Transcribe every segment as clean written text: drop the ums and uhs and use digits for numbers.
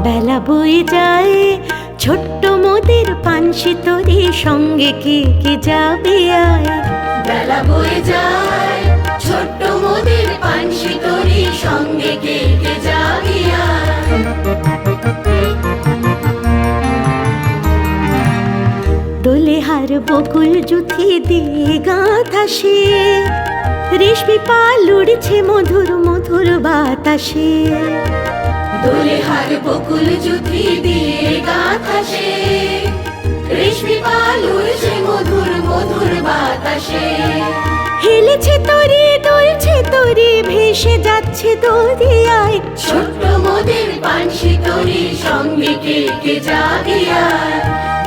বেলা বয়ে যায় ছোট্ট মোদের পানসি তরি, সঙ্গে কে কে যাবে আয়। বেলা বয়ে যায় ছোট্ট মোদের পানসি তরি, সঙ্গে কে কে যাবে আয়। দোলে হার বকুল জুথি দিয়ে গাঁথা সে, রেশমি পাল উড়ছে মধুর মধুর বাতাসে। দোলে হার বকুল জুথি দিয়ে গাঁথা সে, রেশমি পাল উড়ছে মধুর মধুর বাতাসে। হেলেছে তরি দুলছে তরি, ভেসে যাচ্ছে দরিয়ায়। ছোট্ট মোদের পানসি তরি, সঙ্গে কে কে যাবে আয়।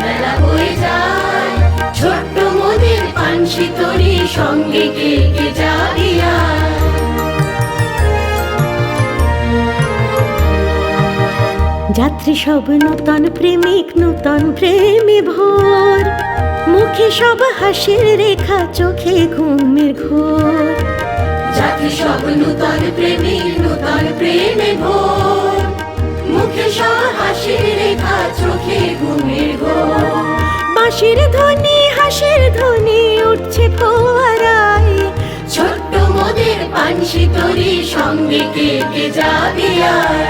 বেলা বয়ে যায় ছোট্ট মোদের পানসি তরি, সঙ্গে কে কে যাবে আয়। যাত্রী সব নূতন প্রেমিক নূতন প্রেমে ভোর, মুখে সব হাসির রেখা চোখে ঘুমের ঘোর। যাত্রী সব নূতন প্রেমিক নূতন প্রেমে ভোর, মুখে সব হাসির রেখা চোখে ঘুমের ঘোর। বাঁশির ধ্বনি হাসির ধ্বনি উঠছে ফোয়ারায়। ছোট্ট মোদের পানসি তরি, সঙ্গে কে কে যাবে আয়।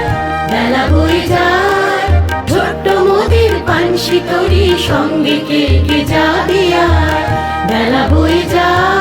বেলা বয়ে যায় ছোট্ট মোদের পানসি তরি, সঙ্গে কে কে যাবে আয়। বেলা বয়ে যায়